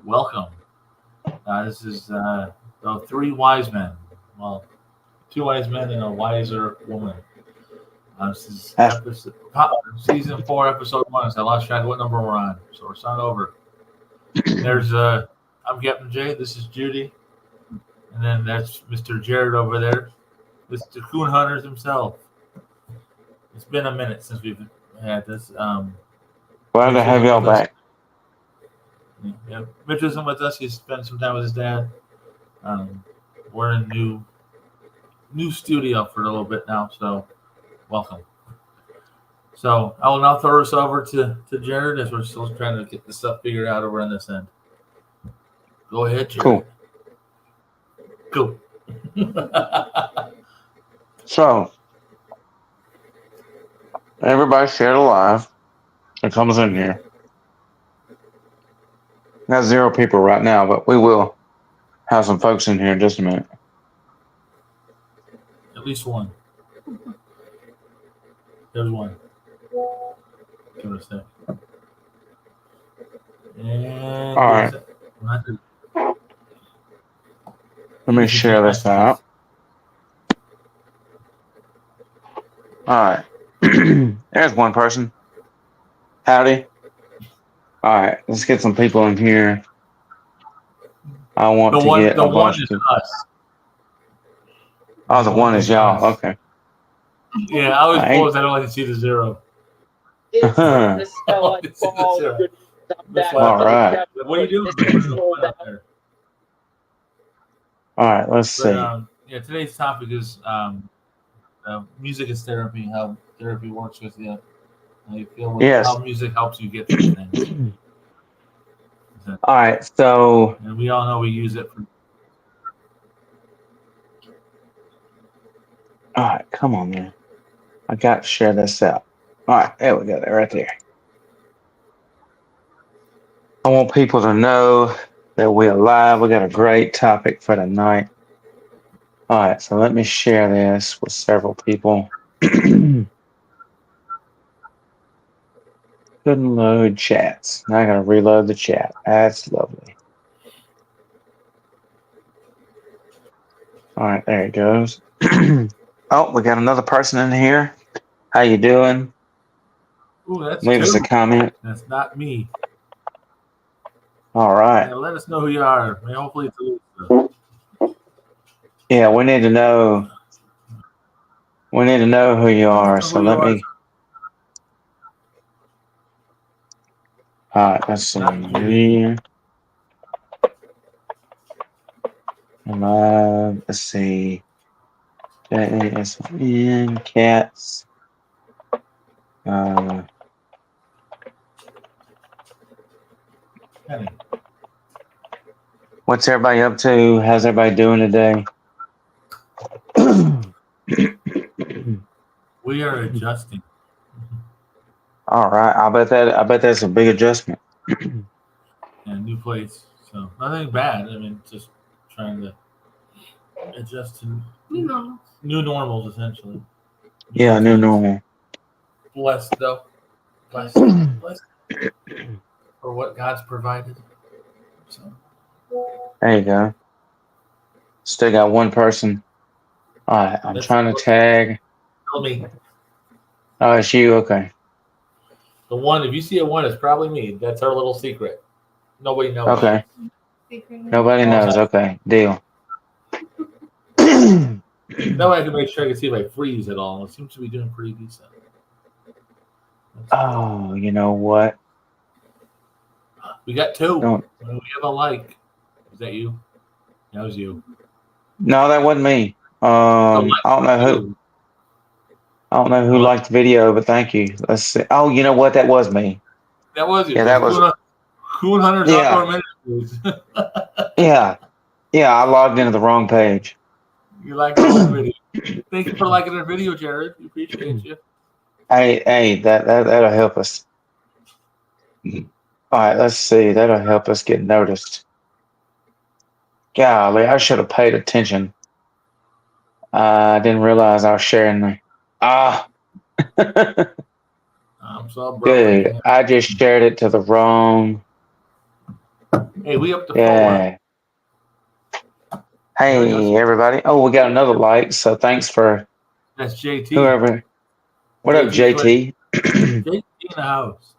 welcome. This is the three wise men. Well, two wise men and a wiser woman. This is That's season 4, episode 1. So I lost track of what number we're on. So we're starting over. There's I'm Captain Jay. This is Judy, and then that's Mr. Jared over there, Mr. Coon Hunters himself. It's been a minute since we've had this. glad Mitch to have isn't y'all with us. back. Yeah, Mitch isn't with us. He spent some time with his dad. We're in new studio for a little bit now, so welcome. So I will now throw us over to Jared as we're still trying to get this stuff figured out over on this end. Go ahead, Jared. Cool. Cool. So, everybody share the live. It comes in here. Got 0 people right now, but we will have some folks in here in just a minute. At least one. There's one. Give it a sec. And All right. Let me share this out. All right. There's one person. Howdy. All right. Let's get some people in here. I want to get a bunch of people. Us. Oh, the one is y'all. Okay. Yeah, I always close. I don't like to see the 0. All right. What are you doing? All right, let's see. Yeah, today's topic is music is therapy. How therapy works with you. How you feel with how music helps you get through things. All right, so and we all know we use it for. All right, come on, man. I got to share this out. All right, there we go. There, right there. I want people to know that we're live. We got a great topic for tonight. All right, so let me share this with several people. Couldn't load chats. Now I got to reload the chat. That's lovely. All right, there it goes. Oh, we got another person in here. How you doing? Ooh, that's Leave us a comment. That's not me. All right. Yeah, let us know who you are. I mean, hopefully it's Elisa. Yeah, we need to know. We need to know who you are. So let me. All right, let's see. Let's see. JASN cats. What's everybody up to? How's everybody doing today? We are adjusting. All right, I bet that's a big adjustment. And new place, so nothing bad. I mean, just trying to adjust to new normals, essentially. Yeah, new normal. Blessed though, blessed for what God's provided. So there you go. Still got one person. All right, I'm trying to tag. Tell me. Oh, it's you. Okay. The one, if you see a 1, it's probably me. That's our little secret. Nobody knows. Okay. Nobody knows. Okay, deal. That way I can make sure I can see if I freeze at all. It seems to be doing pretty decent. Oh, you know what? We got 2. We have a like. Is that you? That was you. No, that wasn't me. I don't know who. I don't know who liked the video, but thank you. Let's see. Oh, you know what? That was me. That was you. Yeah, that was. Coon Hunters Outdoor Ministries. Yeah. Yeah, I logged into the wrong page. You liked our video. Thank you for liking our video, Jared. We appreciate you. Hey, that'll help us. All right, let's see. That'll help us get noticed. Golly, I should have paid attention. I didn't realize I was sharing the. I'm so broke. Dude, I just shared it to the wrong. Hey, we up to 4. Yeah. There we go. Hey, everybody. Oh, we got another like. So thanks for That's JT. whoever. What up, JT Twin. JT? JT in the house.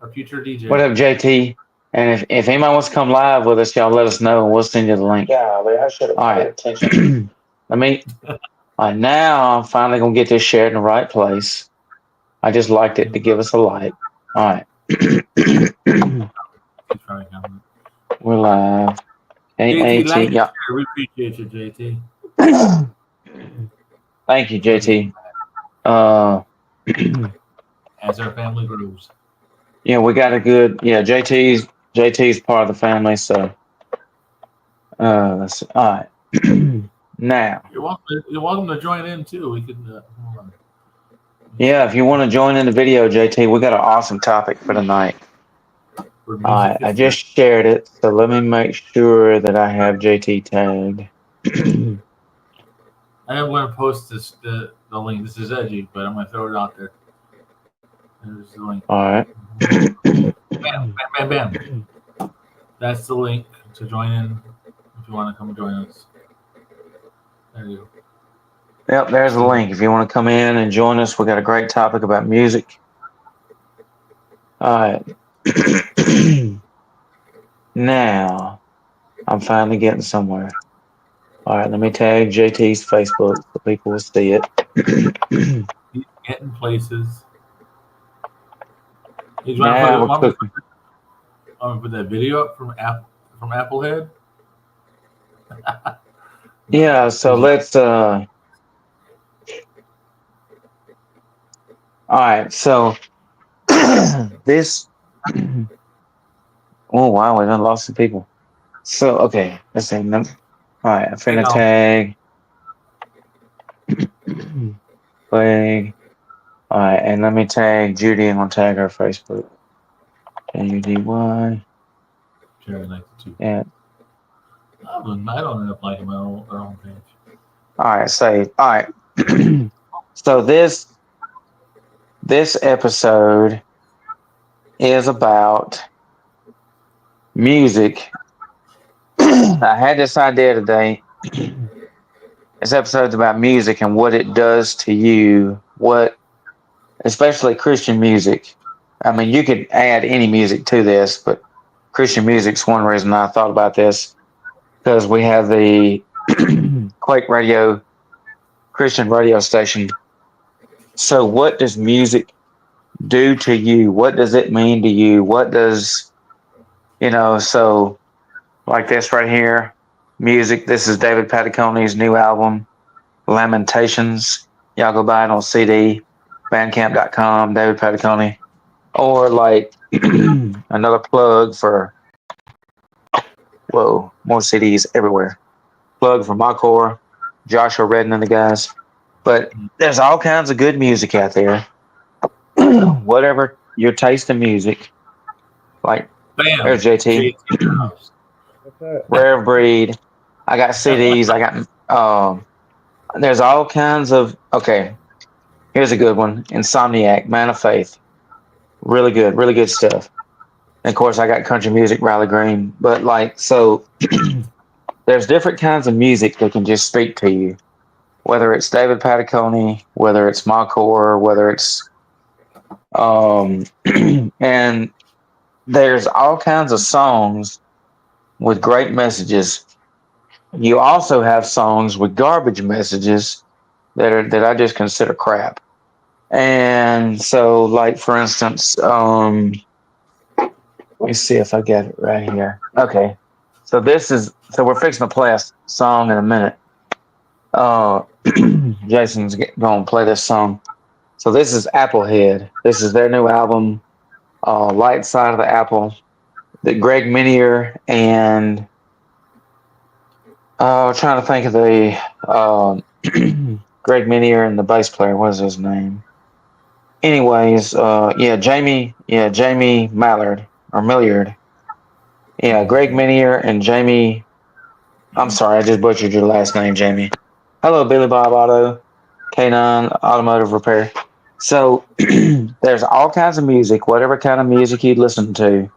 Our future What DJ. up, JT? And if anybody wants to come live with us, y'all let us know and we'll send you the link. Yeah, I should have All paid right. attention. Let me. All right, now I'm finally gonna get this shared in the right place. I just liked it to give us a like. All right. We're live. JT, AAT. like and Yeah. share. We appreciate you, JT. Thank you, JT. Uh, As our family grows. yeah, we got a good. Yeah, JT's part of the family. So, let's see. All right. Now, You're welcome to join in too. We can hold on. yeah, if you want to join in the video, JT, we got an awesome topic for tonight. For All music right, I history. just shared it, so let me make sure that I have JT tagged. I am going to post the link. This is edgy, but I'm going to throw it out there. There's the link. All right. Bam, bam, bam, bam. That's the link to join in if you want to come join us. There you go. Yep, there's the link. If you want to come in and join us, we got a great topic about music. All right. Now, I'm finally getting somewhere. All right, let me tag JT's Facebook so people will see it. He's getting places. You Now we're cooking. want to put that video up from Applehead? Yeah, so let's all right, so this oh wow, we done lost some people. So okay, let's see. All right, I'm finna tag flag. All right, and let me tag Judy and I'll tag her Facebook. JUDY. Sharing like the two. Yeah. I don't end up liking my own page. All right, save. All right. So this episode is about music. I had this idea today. This episode's about music and what it does to you, especially Christian music. I mean, you could add any music to this, but Christian music's one reason I thought about this because we have the Quake Radio Christian radio station. So, what does music do to you? What does it mean to you? What does, so like this right here, music. This is David Patacone's new album, Lamentations. Y'all go buy it on CD, bandcamp.com, David Patacone. Or like another plug for, whoa, more CDs everywhere. Plug for Makor, Joshua Redden and the guys. But there's all kinds of good music out there. Whatever your taste in music, like Bam! there's JT, Rare Breed. I got CDs. I got there's all kinds of. Okay, here's a good one. Insomniac, Man of Faith. Really good stuff. And of course, I got country music, Riley Green. But like, so there's different kinds of music that can just speak to you. Whether it's David Patacone, whether it's Makor, whether it's and there's all kinds of songs with great messages. You also have songs with garbage messages that I just consider crap. And so, like for instance, let me see if I get it right here. Okay, so we're fixing to play a song in a minute. Jason's going to play this song. So this is Applehead. This is their new album, Light Side of the Apple, that Greg Minier and trying to think of the Greg Minier and the bass player. What is his name? Anyways, Jamie Mallard or Milliard. Yeah, Greg Minier and Jamie. I'm sorry, I just butchered your last name, Jamie. Hello, Billy Bob Auto, K9 Automotive Repair. So there's all kinds of music, whatever kind of music you'd listen to.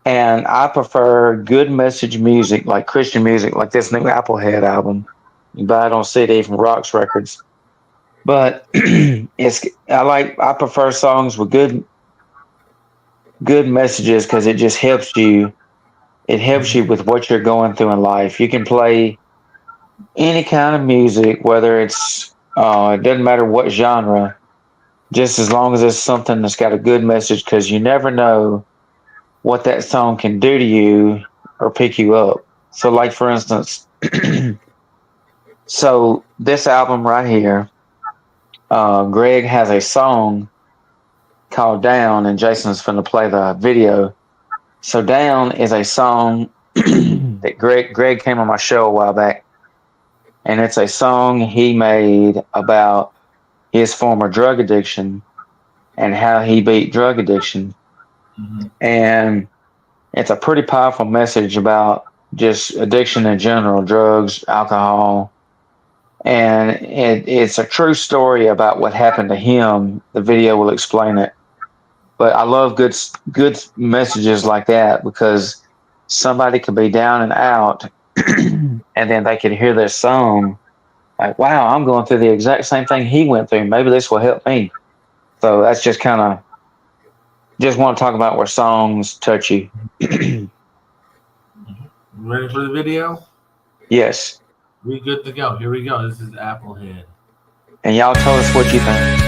And I prefer good message music, like Christian music, like this new Applehead album. You buy it on CD from Rocks Records. But I prefer songs with good messages because it just helps you. It helps you with what you're going through in life. You can play any kind of music, whether it doesn't matter what genre, just as long as it's something that's got a good message, because you never know what that song can do to you or pick you up. So, like for instance, so this album right here, Greg has a song called Down, and Jason's going to play the video. So, Down is a song that Greg came on my show a while back, and it's a song he made about his former drug addiction and how he beat drug addiction. Mm-hmm. And it's a pretty powerful message about just addiction in general, drugs, alcohol. And it's a true story about what happened to him. The video will explain it. But I love good messages like that, because somebody could be down and out and then they could hear this song like, wow, I'm going through the exact same thing he went through. Maybe this will help me. So that's just kind of, just want to talk about where songs touch you. Ready for the video? Yes. We good to go. Here we go. This is Applehead. And y'all tell us what you think.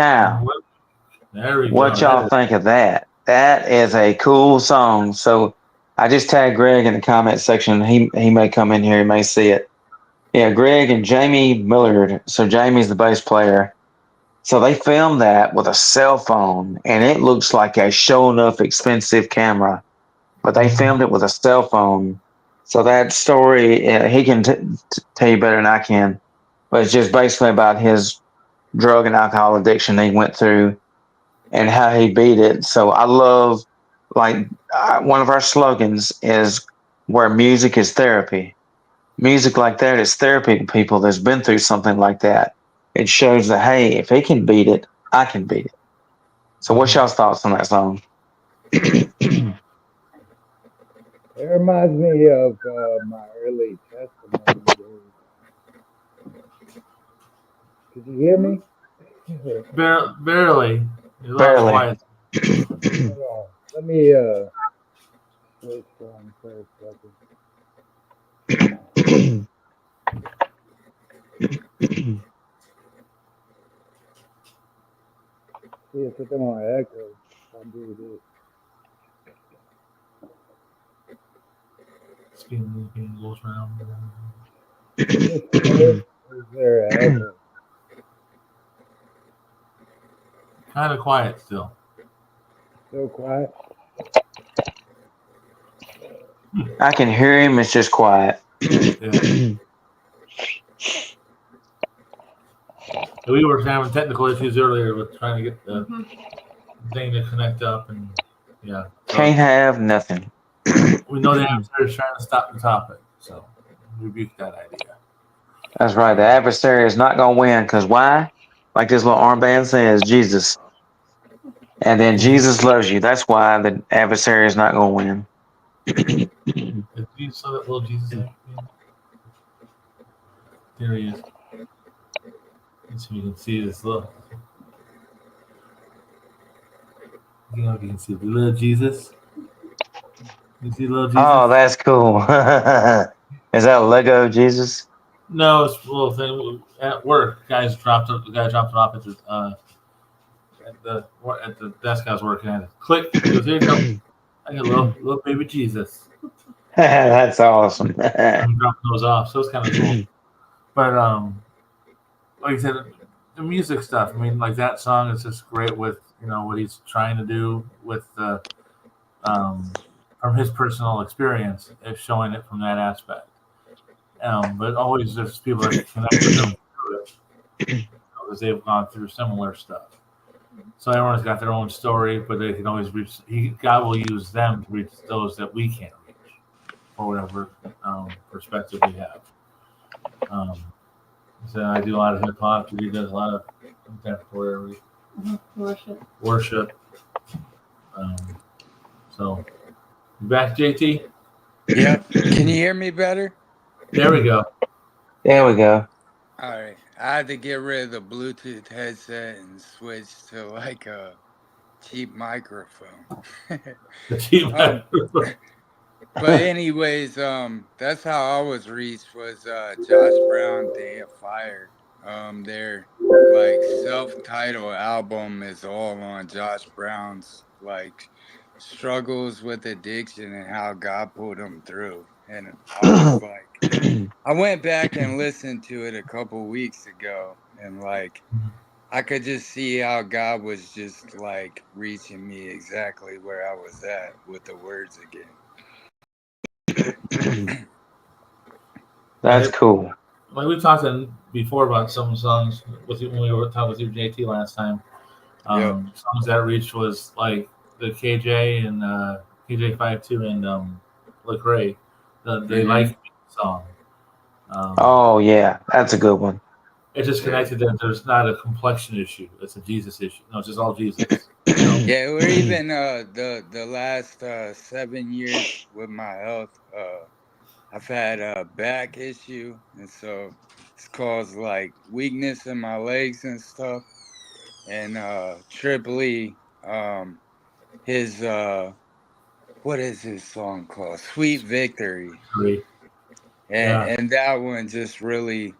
Now, there we what go. y'all think of that? That is a cool song. So I just tagged Greg in the comment section. He may come in here. He may see it. Yeah, Greg and Jamie Millard. So Jamie's the bass player. So they filmed that with a cell phone, and it looks like a show enough expensive camera, but they filmed it with a cell phone. So that story, he can tell you better than I can, but it's just basically about his drug and alcohol addiction he went through and how he beat it. So I love, like, one of our slogans is where music is therapy. Music like that is therapy to people that's been through something like that. It shows that, hey, if he can beat it, I can beat it. So what's y'all's thoughts on that song? It reminds me of my early testimony days. Could you hear me? Barely. You're a lot Barely. quiet. Hold on. Let me switch one for a second. See if it's on echo. If I do this. Spin goes round. Is this clear? Or is there an echo? Kind of quiet still. Still quiet? I can hear him. It's just quiet. Yeah. We were having technical issues earlier with trying to get the thing to connect up, and yeah. So Can't have nothing. we know the adversary is trying to stop the topic, so rebuke that idea. That's right. The adversary is not going to win because why? Like this little armband says, Jesus. And then Jesus loves you. That's why the adversary is not going to win. Did you saw that little Jesus thing? There he is. Let's see if you can see this little. You know, if you can see the little Jesus. You see little Jesus? Oh, that's cool. Is that Lego Jesus? No, it's a little thing at work. The guy dropped it off at the desk I was working at. Click. He goes, here you go. I got a little baby Jesus. That's awesome. I'm dropping those off, so it's kind of cool. But like I said, the music stuff. I mean, like that song is just great with what he's trying to do with the from his personal experience, showing it from that aspect. But always there's people that connect with him through it because they've gone through similar stuff. So everyone's got their own story, but they can always reach. God will use them to reach those that we can't reach, for whatever perspective we have. So I do a lot of hip hop. He does a lot of contemporary worship. So you back, JT? Yep. Can you hear me better? There we go. There we go. All right. I had to get rid of the Bluetooth headset and switch to like a cheap microphone. The cheap But anyways, that's how I was reached was Josh Brown Day of Fire. Their like self-titled album is all on Josh Brown's like struggles with addiction and how God pulled him through. And I was like, I went back and listened to it a couple weeks ago, and like I could just see how God was just like reaching me exactly where I was at with the words again. That's cool. Like we talked before about some songs with you when we were talking with you, JT, last time. Yep. Songs that reached was like the KJ and KJ52 and Lecrae, they like me song. Oh, yeah. That's a good one. It just connected that there's not a complexion issue; it's a Jesus issue. No, it's just all Jesus. Yeah, or even the last 7 years with my health, I've had a back issue, and so it's caused like weakness in my legs and stuff. And Tripoli, his what is his song called? Sweet Victory. Agree. And Yeah. and that one just really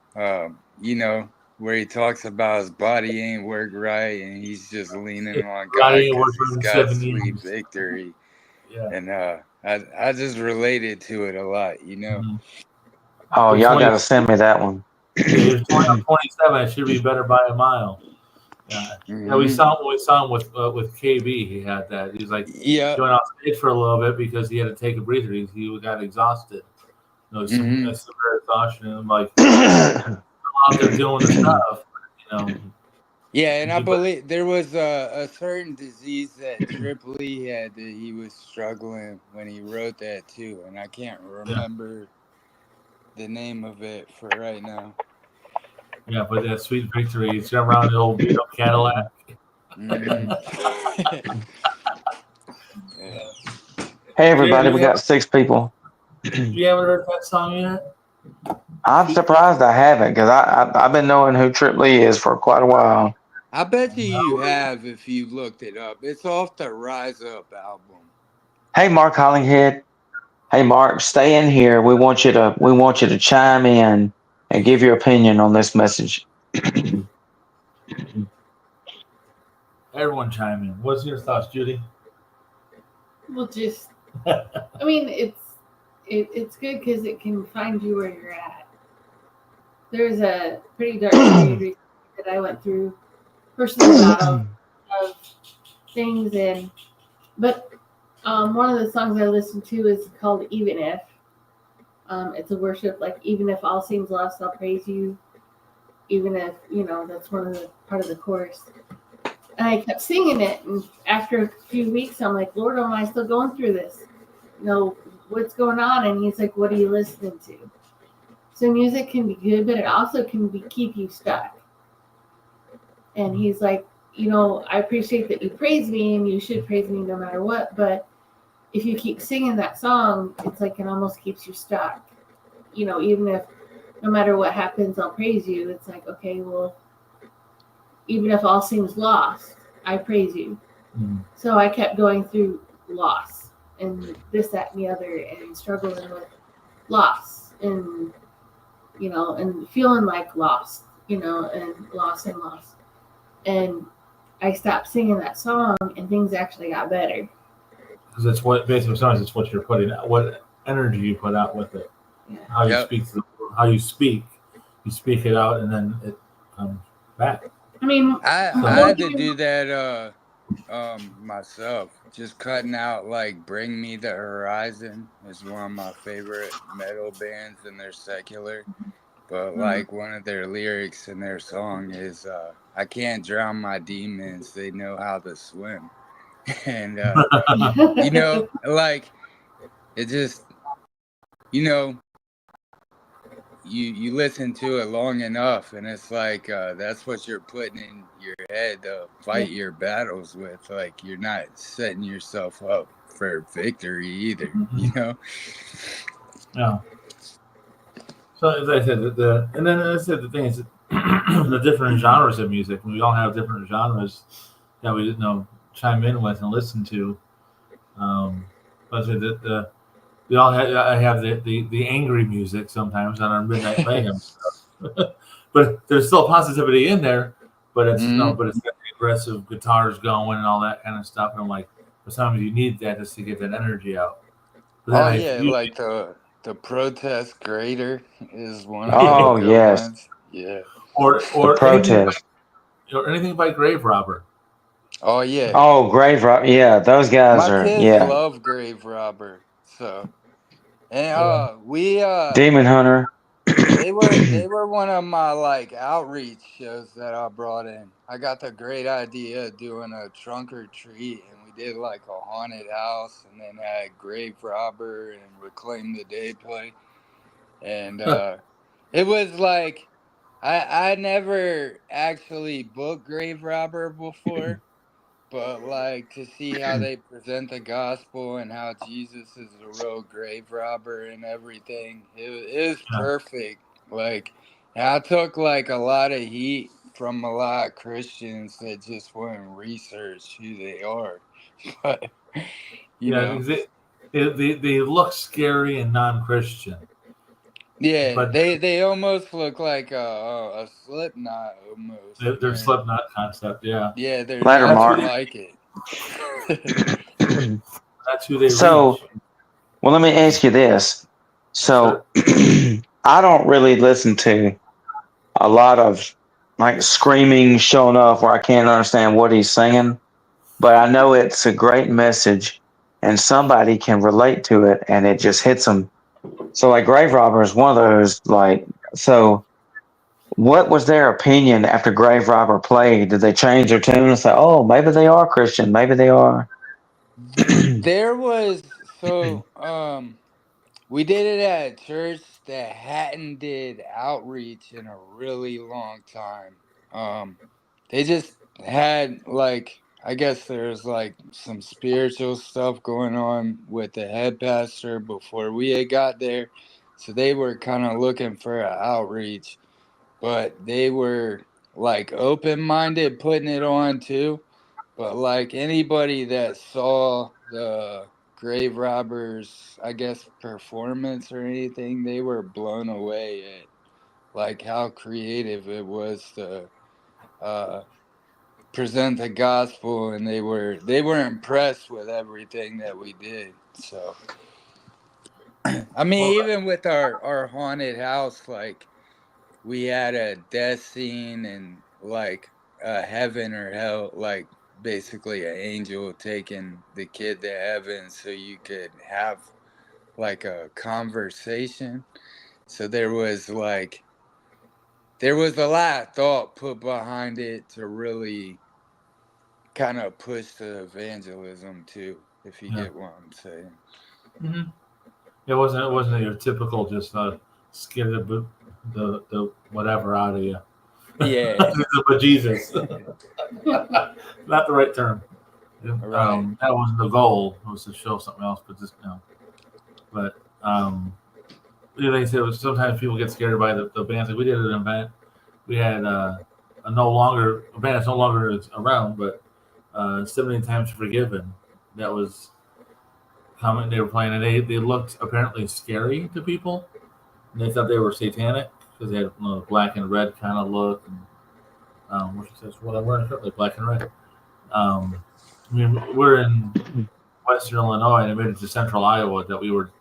you know, where he talks about his body ain't work right and he's just leaning on God Body ain't because worked he's in got 7 sweet years. victory. Yeah. And I just related to it a lot, you know. Mhm. Oh, You're y'all 20 got to send me that one. Yeah, you're 20, I'm 27. It should be better by a mile. Yeah, yeah. We Hmm. saw him with KB. He had that. He was like Yeah. going off stage for a little bit because he had to take a breather. He got exhausted. Some Hmm. severe exhaustion. And I'm like, I'm out there doing the stuff. Yeah, and I You put, believe there was a certain disease that Triple E had that he was struggling when he wrote that too, and I can't yeah, remember the name of it for right now. yeah. But that sweet victory. He's got around the old beat up Cadillac. Hmm. Yeah. Hey, You, everybody, you, we got 6 people. you haven't heard that song yet? I'm Sweet surprised I haven't because I've been knowing who Triple E is for quite a while. I bet you No. have if you looked it up. It's off the Rise Up album. Hey, Mark Hollinghead. Hey, Mark, stay in here. We want you to chime in and give your opinion on this message. Everyone chime in. What's your thoughts, Judy? Well, I mean, it's good because it can find you where you're at. There's a pretty dark period recently that I went through, personal battle of things, but one of the songs I listened to is called "Even If." It's a worship, like even if all seems lost, I'll praise you. Even if that's one of the part of the chorus. And I kept singing it, and after a few weeks, I'm like, Lord, am I still going through this? What's going on? And he's like, what are you listening to? So music can be good, but it also can keep you stuck. And he's like, I appreciate that you praise me, and you should praise me no matter what. But if you keep singing that song, it's like it almost keeps you stuck. Even if no matter what happens, I'll praise you. It's like, okay, well, even if all seems lost, I praise you. Mm. So I kept going through loss and this, that, and the other, and struggling with loss and and feeling like lost, and lost and lost. And I stopped singing that song, and things actually got better. Because it's what basically sometimes it's what you're putting out, what energy you put out with it, Yeah. how you Yep. speak, you speak it out, and then it comes back. I mean, I So- had to do that myself. Just cutting out like Bring Me the Horizon is one of my favorite metal bands, and they're secular. But like one of their lyrics in their song is I can't drown my demons, they know how to swim. And like it just you listen to it long enough, and it's like that's what you're putting in your head to fight your battles with. Like you're not setting yourself up for victory either, Yeah. So as I said, and then as I said, the thing is, the different genres of music. We all have different genres that we chime in with and listen to. But we all have the angry music sometimes on our midnight mayhem stuff. But there's still positivity in there. But it's Mhm. but it's got the aggressive guitars going and all that kind of stuff. And I'm like, sometimes you need that just to get that energy out. But then Oh yeah, like the protest grader is one of the Oh, good yes. ones. Yeah. or The protest. anything by Grave Robber. Oh yeah. Oh, Grave Rock. Yeah, those guys My are, kids yeah. love Grave Robber. So and Yeah. we Demon Hunter. they were one of my like outreach shows that I brought in. I got the great idea of doing a trunk or treat, and we did like a haunted house, and then had Grave Robber and Reclaim the Day play, and it was like I never actually booked Grave Robber before. But like to see how they present the gospel and how Jesus is a real grave robber and everything, it was Yeah. perfect. Like, and I took like a lot of heat from a lot of Christians that just wouldn't research who they are. But you know, Because they look scary and non-Christian. Yeah, but they almost look like a Slipknot almost. their Slipknot concept, yeah. Yeah, they're Later, nothing Mark. like it. That's who they So, reach. well, let me ask you this. So, I don't really listen to a lot of like screaming, showing off where I can't understand what he's saying, but I know it's a great message and somebody can relate to it and it just hits them. So, like Grave Robber is one of those, like, so what was their opinion after Grave Robber played? Did they change their tune and say, oh, maybe they are Christian, maybe they are? There was we did it at a church that hadn't did outreach in a really long time. They just had like I guess there's like some spiritual stuff going on with the head pastor before we had got there. So they were kind of looking for an outreach, but they were like open minded putting it on too. But like anybody that saw the grave robbers, I guess, performance or anything, they were blown away at like how creative it was to uh, present the gospel, and they were impressed with everything that we did. So I mean, Well, even with our haunted house, like we had a death scene and like heaven or hell, like basically an angel taking the kid to heaven so you could have like a conversation. So there was a lot of thought put behind it to really kind of push the evangelism too, if you yeah. get what I'm saying. Mm-hmm. It wasn't your typical just scare the whatever out of you. Yeah. But Jesus, not the right term. Right. That wasn't the goal. It was to show something else, but just But like I said, sometimes people get scared by the bands. Like we did an event. We had a band that's no longer around, but 17 Times Forgiven. That was coming. They were playing, and they looked apparently scary to people. And they thought they were satanic because they had black and red kind of look. And which is what I'm wearing currently, black and red. I mean, we're in Western Illinois, and it made it to Central Iowa that we were,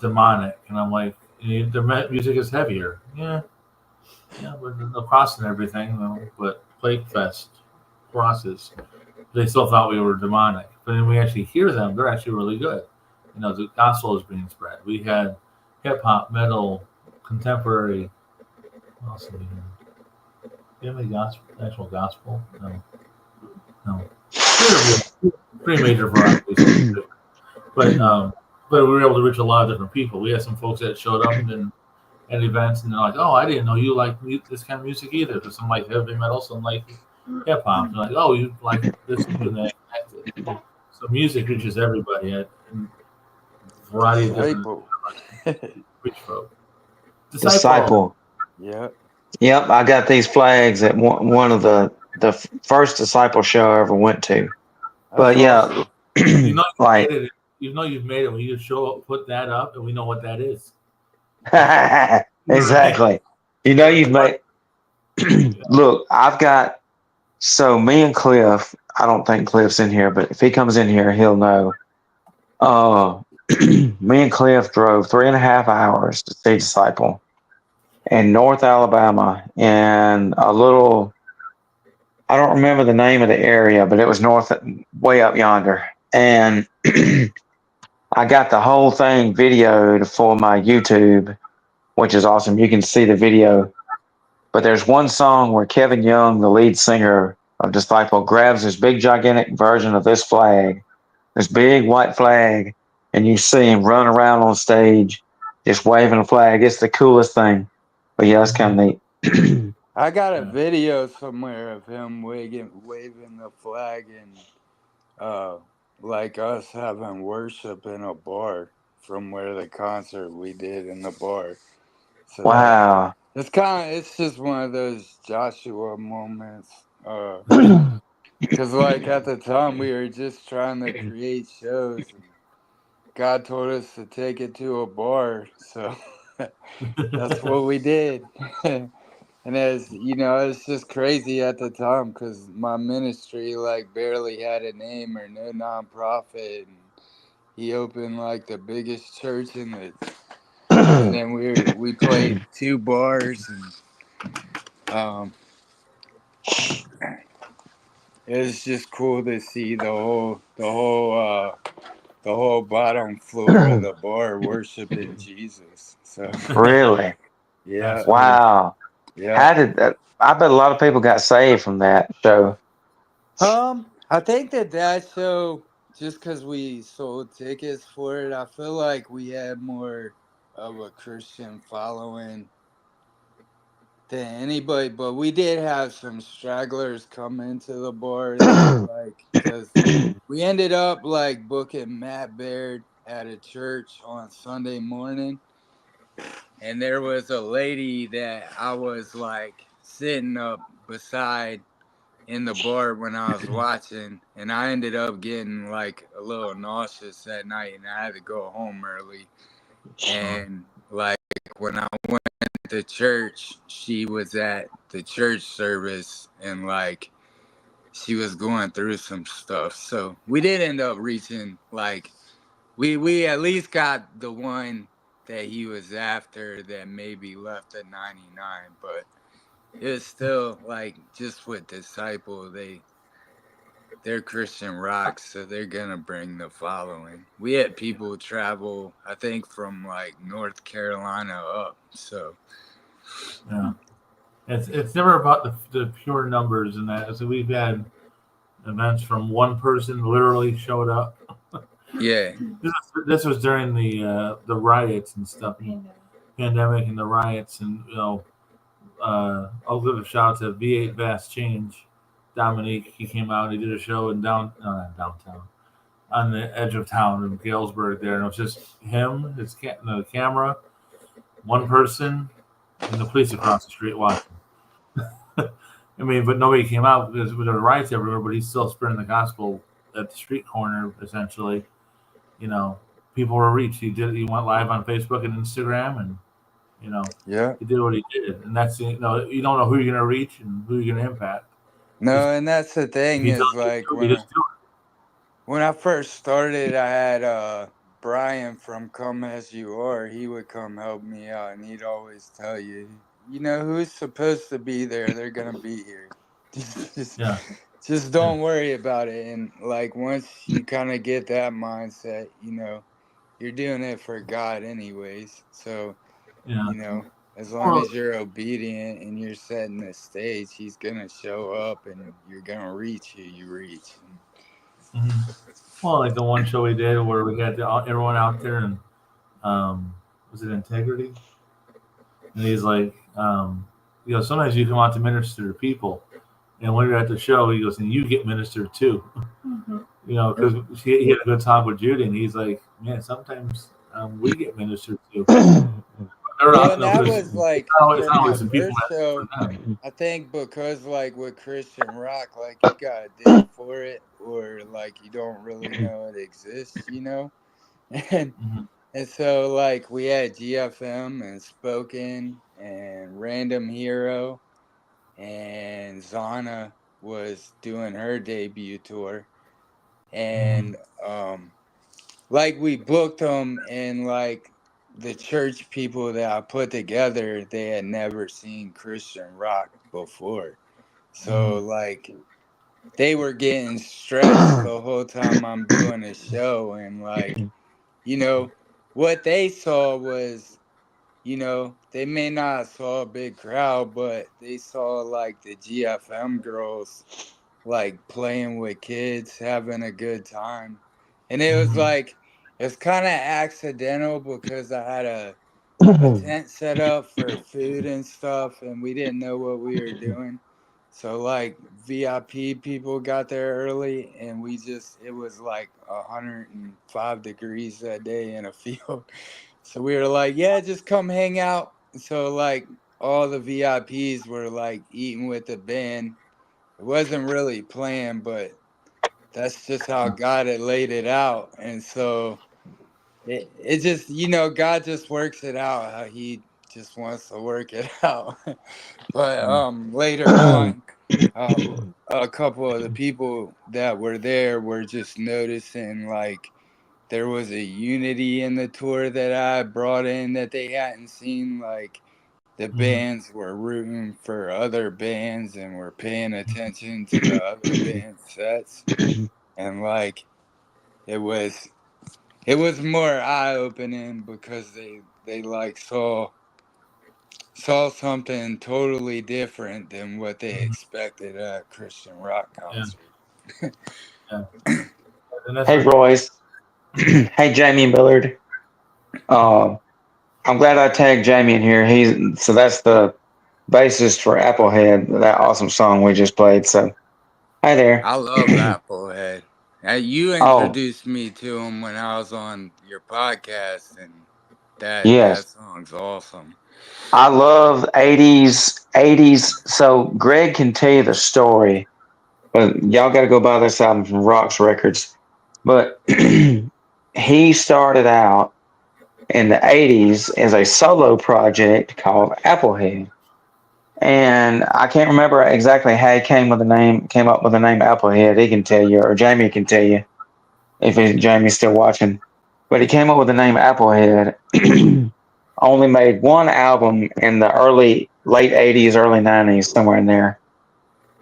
demonic. And I'm like, the music is heavier. Yeah, yeah, with the cross and everything, but Plague Fest crosses. They still thought we were demonic. But then we actually hear them, they're actually really good. The gospel is being spread. We had hip hop, metal, contemporary. What else did we hear? Do you have any actual gospel? No. No. Pretty major varieties. But we were able to reach a lot of different people. We had some folks that showed up at events, and they're like, "Oh, I didn't know you like this kind of music either." Because some like heavy metal, some like hip hop. They're like, "Oh, you like this too?" And they connected. So music reaches everybody at a variety of different Disciple. reach folk. Disciple. Disciple. Yeah. Yep, I got these flags at one of the first disciple show I ever went to. That's But yeah, awesome. You know you've like made it. You know you've made it when you show up, put that up, and we know what that is. You know what I mean? exactly. You've made. Look, I've got. So me and Cliff. I don't think Cliff's in here, but if he comes in here, he'll know. Uh, me and Cliff drove 3.5 hours to see Disciple in North Alabama in a little. I don't remember the name of the area, but it was north, way up yonder. And I got the whole thing videoed for my YouTube, which is awesome. You can see the video. But there's one song where Kevin Young, the lead singer of Disciple, grabs this big, gigantic version of this flag, this big white flag, and you see him run around on stage just waving a flag. It's the coolest thing. But yeah, that's kind of neat. I got a Yeah. video somewhere of him waving the flag and uh like us having worship in a bar from where the concert we did in the bar. So Wow. it's just one of those Joshua moments. Cause like at the time we were just trying to create shows and God told us to take it to a bar. So That's what we did. And as you know, it's just crazy at the time because my ministry like barely had a name or no nonprofit. And he opened like the biggest church in the, and then we played 2 bars, and it was just cool to see the whole bottom floor of the bar worshiping Jesus. So Really? yeah, That's cool. Wow. yeah. How did that? I bet a lot of people got saved from that show. I think that show, just because we sold tickets for it, I feel like we had more of a Christian following than anybody, but we did have some stragglers come into the bar that, like, because we ended up, like, booking Matt Baird at a church on Sunday morning, and there was a lady that I was, like, sitting up beside in the bar when I was watching, and I ended up getting like a little nauseous that night, and I had to go home early. And like when I went to church, she was at the church service, and like she was going through some stuff. So we did end up reaching like we at least got the one that he was after that maybe left at 99, but it's still like just with disciple they're Christian rock, so they're gonna bring the following. We had people travel, I think, from like North Carolina up. So Yeah. It's never about the pure numbers and that. So we've had events from one person literally showed up. yeah, This was during the riots and stuff, pandemic and the riots, and I'll give a shout out to V8 Vast Change. Dominique, he came out. He did a show in not downtown, on the edge of town in Galesburg there, and it was just him, the camera, one person, and the police across the street watching. I mean, but nobody came out because there were riots everywhere. But he's still spreading the gospel at the street corner, essentially. You know, people were reached. He went live on Facebook and Instagram, and you know, yeah. he did what he did. And that's you don't know who you're gonna reach and who you're gonna impact. No, Just and that's the if thing he tells is you like to, you just do when I first started, I had Brian from Come As You Are. He would come help me out, and he'd always tell you, you know, who's supposed to be there. They're gonna be here. it. Yeah, Just yeah, don't worry about it. And like once you kind of get that mindset, you're doing it for God anyways. So, yeah. as long Well, as you're obedient and you're setting the stage, he's gonna show up and you're gonna reach who you reach. mhm. Well, like the one show we did where we had everyone out there, and was it Integrity? And he's like, sometimes you come out to minister to people, and when you're at the show, he goes, and you get ministered too. Mm-hmm. Because he had a good talk with Judy, and he's like, man, sometimes we get ministered to. They're Well, not, and that because was like it's for not my always some people first that show. for them. I think because like with Christian rock, like you gotta dig for it, or like you don't really know it exists. And Mm-hmm. and so like we had GFM and Spoken and Random Hero, and Zana was doing her debut tour, Mm-hmm. and like we booked them, and like the church people that I put together, they had never seen Christian rock before. So like they were getting stressed the whole time I'm doing the show, and like, you know, what they saw was, they may not saw a big crowd, but they saw like the GFM girls like playing with kids, having a good time. And it was Mm-hmm. like it's kind of accidental because I had a tent set up for food and stuff, and we didn't know what we were doing. So like VIP people got there early, and it was like 105 degrees that day in a field. So we were like, yeah, just come hang out. So like all the VIPs were like eating with the band. It wasn't really planned, but that's just how God had laid it out. And so it just God just works it out how He just wants to work it out. But later on, a couple of the people that were there were just noticing like there was a unity in the tour that I brought in that they hadn't seen. Like the bands were rooting for other bands and were paying attention to the other band sets, and like it was more eye opening because they like saw something totally different than what they expected at a Christian rock Yeah. concert. Yeah. And that's Hey, Royce. Hey, Jamie Millard. I'm glad I tagged Jamie in here. So that's the bassist for Applehead, that awesome song we just played. So, hi there. I love Applehead. You Oh, introduced me to him when I was on your podcast, and that yes. song's awesome. I love 80s. So, Greg can tell you the story, but y'all got to go buy this album from Rocks Records. But he started out in the 80s as a solo project called Applehead. And I can't remember exactly how he came up with the name Applehead. He can tell you, or Jamie can tell you if Jamie's still watching. But he came up with the name Applehead. Only made one album in the late 80s, early 90s, somewhere in there.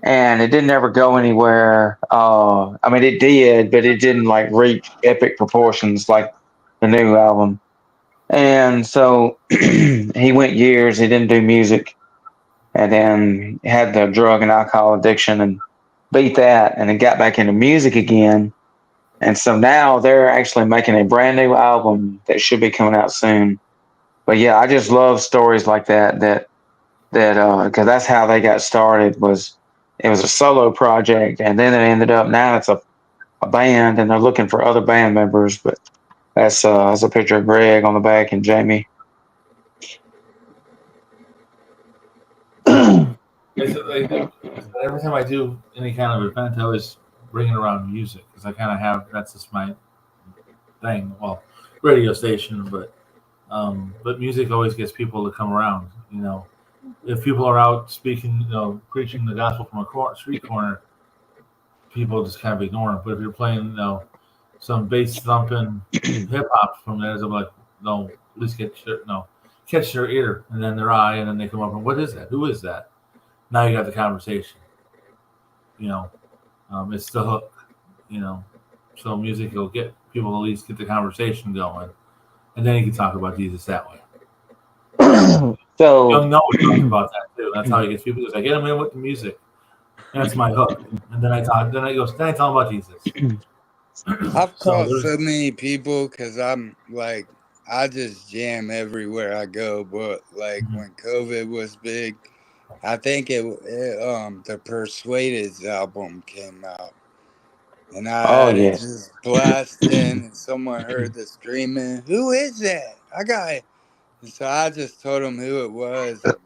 And it didn't ever go anywhere. I mean, it did, but it didn't like reach epic proportions like the new album. And so he went years, he didn't do music, and then had the drug and alcohol addiction and beat that, and then got back into music again. And so now they're actually making a brand new album that should be coming out soon. But yeah, I just love stories like that. Because that's how they got started. It was a solo project, and then it ended up now it's a band, and they're looking for other band members. But that's a picture of Greg on the back and Jamie. Every time I do any kind of event, I always bring it around music because I kind of have that's just my thing. Well, radio station, but music always gets people to come around. If people are out speaking, preaching the gospel from a street corner, people just kind of ignore them. But if you're playing, some bass thumping hip hop from there, they're like, no, at least catch their ear and then their eye, and then they come up and what is that? Who is that? Now you got the conversation. It's the hook. You know, so music will get people to at least get the conversation going, and then you can talk about Jesus that way. So Young Noah talks about that too. That's how he gets people. Because I get them in with the music. That's my hook. And then I talk. Then I tell them about Jesus. I've So caught so many people because I'm like, I just jam everywhere I go. But like when COVID was big, I think the Persuaded album came out, and I oh had it yes. just blasting, and someone heard the screaming. Who is that? I got it. And so I just told them who it was, and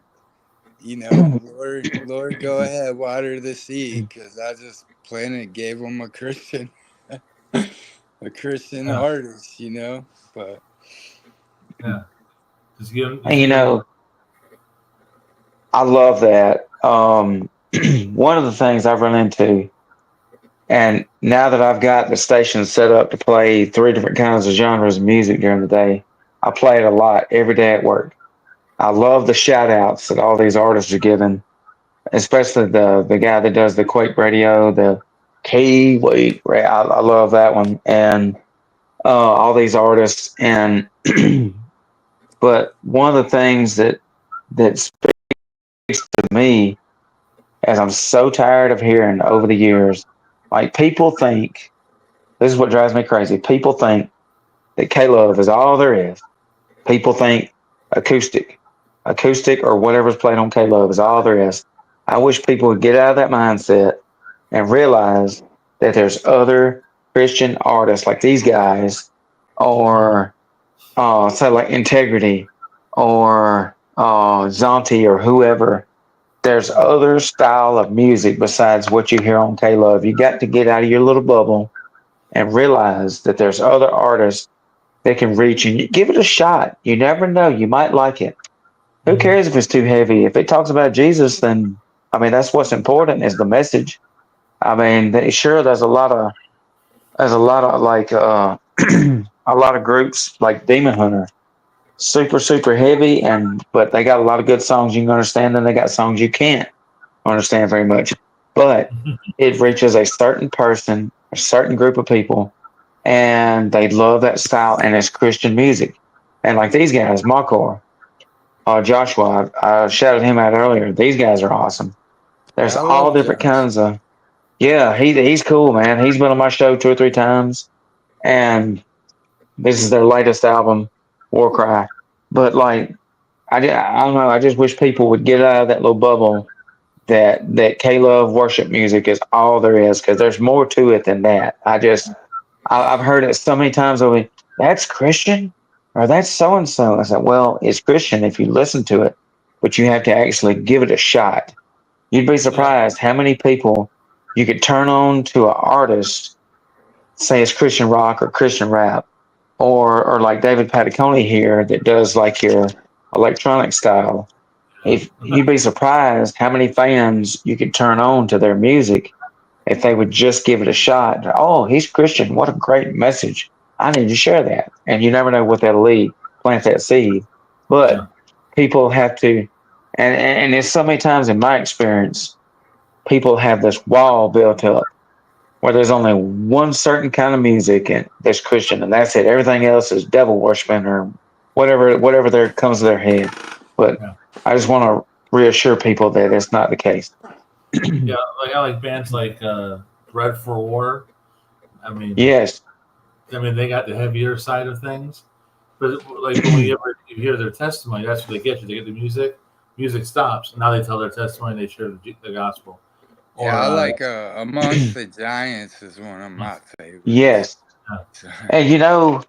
Lord, go ahead, water the seed, because I just plain gave them a Christian. A Christian yeah, artist, but yeah. Just give And, them. I love that. One of the things I've run into, and now that I've got the station set up to play three different kinds of genres of music during the day, I play it a lot every day at work. I love the shout outs that all these artists are giving, especially the guy that does the Quake radio, the K-Wake. I love that one. And all these artists. And but one of the things that speaks to me, as I'm so tired of hearing over the years, like people think this is what drives me crazy. People think that K Love is all there is. People think acoustic, acoustic or whatever's played on K Love is all there is. I wish people would get out of that mindset and realize that there's other Christian artists like these guys, or say like Integrity, or Zonti, or whoever. There's other style of music besides what you hear on K Love. You got to get out of your little bubble and realize that there's other artists that can reach you. Give it a shot. You never know. You might like it. Who cares if it's too heavy? If it talks about Jesus, then I mean that's what's important is the message. I mean, sure, there's a lot of like a lot of groups like Demon Hunter, super heavy, and but they got a lot of good songs you can understand, and they got songs you can't understand very much. But it reaches a certain person, a certain group of people, and they love that style, and it's Christian music. And like these guys, Makor, Joshua, I shouted him out earlier. These guys are awesome. There's Yeah, I all love different Josh. kinds of. Yeah, he's cool, man. He's been on my show 2 or 3 times, and this is their latest album, Warcry. But like, I don't know. I just wish people would get out of that little bubble that K Love worship music is all there is, because there's more to it than that. I've heard it so many times over. That's Christian, or that's so and so. I said, well, it's Christian if you listen to it, but you have to actually give it a shot. You'd be Yeah. surprised how many people you could turn on to an artist, say it's Christian rock or Christian rap, or like David Patacone here that does like your electronic style. If you'd be surprised how many fans you could turn on to their music if they would just give it a shot. Oh, he's Christian. What a great message. I need to share that. And you never know what that'll lead, plant that seed. Yeah. But people have to, and it's so many times in my experience, people have this wall built up where there's only one certain kind of music and that's Christian, and that's it. Everything else is devil worshiping or whatever there comes to their head. But Yeah. I just want to reassure people that it's not the case. Yeah. Like I like bands like Bread for War. I mean, Yes. they got the heavier side of things, but like when you hear their testimony, that's what they get you. They get the music. Music stops. Now they tell their testimony. And they share the gospel. Yeah, Or I like Amongst the Giants is one of my favorites. Yes. And you know,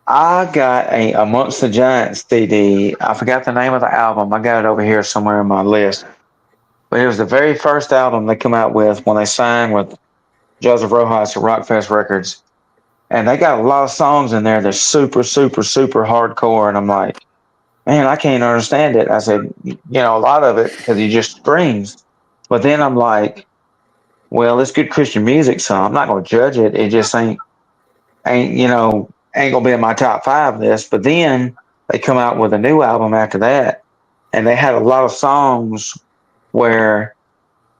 I got a Amongst the Giants CD. I forgot the name of the album. I got it over here somewhere in my list. But it was the very first album they come out with when they signed with Joseph Rojas at Rockfest Records. And they got a lot of songs in there that's super hardcore. And I'm like, man, I can't understand it. I said, a lot of it because he just screams. But then I'm like, well, it's good Christian music, so I'm not going to judge it. It just ain't gonna be in my top five list. But then they come out with a new album after that, and they had a lot of songs where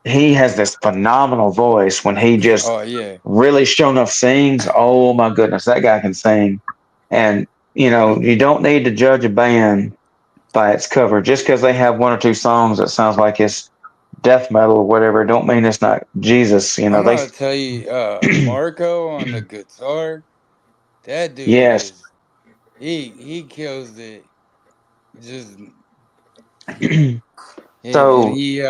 he has this phenomenal voice when he just Oh yeah. really show enough sings. Oh my goodness, that guy can sing. And you don't need to judge a band by its cover. Just because they have 1 or 2 songs that sounds like it's death metal or whatever, don't mean it's not Jesus. I'm They gonna tell you, Marco on the guitar, that dude yes. is he kills it. Just and So he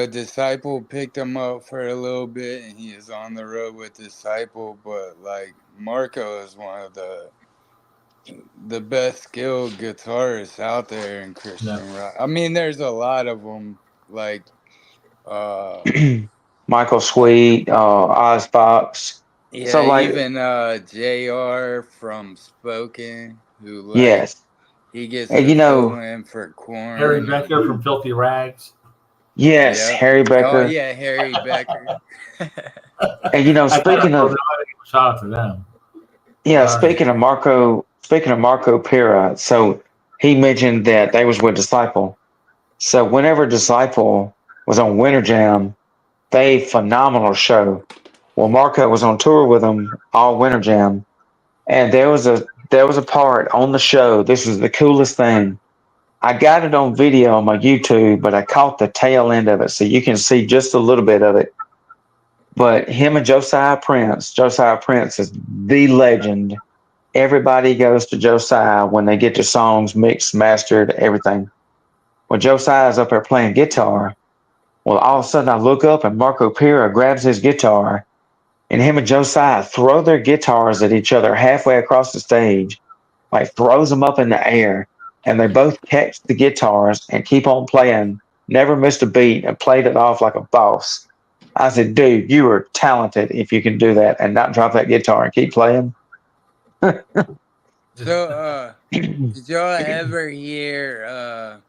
Disciple picked him up for a little bit and he is on the road with Disciple, but like Marco is one of the best skilled guitarists out there in yeah. Christian rock. I mean, there's a lot of them, like uh Michael Sweet, Ozbox. So yeah, like even JR from Spoken, who like yes. he gets And to fill in for Harry Corn and Becker from Filthy Rags. yes, yeah. Harry Oh Becker. yeah, Harry Becker. And I kind of speaking of shout out to them. yeah, Sorry. speaking of Marco Pira, so he mentioned that they was with Disciple. So whenever Disciple was on Winter Jam, they phenomenal show. Well, Marco was on tour with them all Winter Jam, and there was a part on the show. This is the coolest thing. I got it on video on my YouTube, but I caught the tail end of it, so you can see just a little bit of it. But him and Josiah Prince is the legend. Everybody goes to Josiah when they get their songs mixed, mastered, everything. When Josiah's up there playing guitar, well, all of a sudden I look up and Marco Pira grabs his guitar, and him and Josiah throw their guitars at each other halfway across the stage, like throws them up in the air, and they both catch the guitars and keep on playing, never missed a beat, and played it off like a boss. I said, dude, you are talented if you can do that and not drop that guitar and keep playing. So, did y'all ever hear?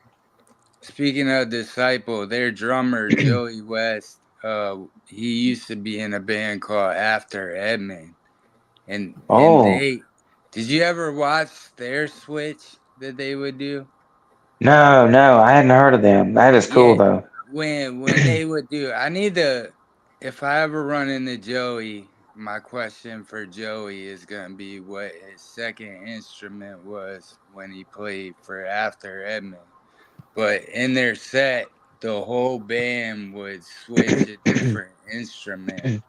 Speaking of Disciple, their drummer Joey West, he used to be in a band called After Edmond, and Oh, they. Did you ever watch their switch that they would do? no, I hadn't heard of them. That is cool Yeah, though. when they would do, I need to. If I ever run into Joey, my question for Joey is gonna be what his second instrument was when he played for After Edmond. But in their set, the whole band would switch a different instrument, and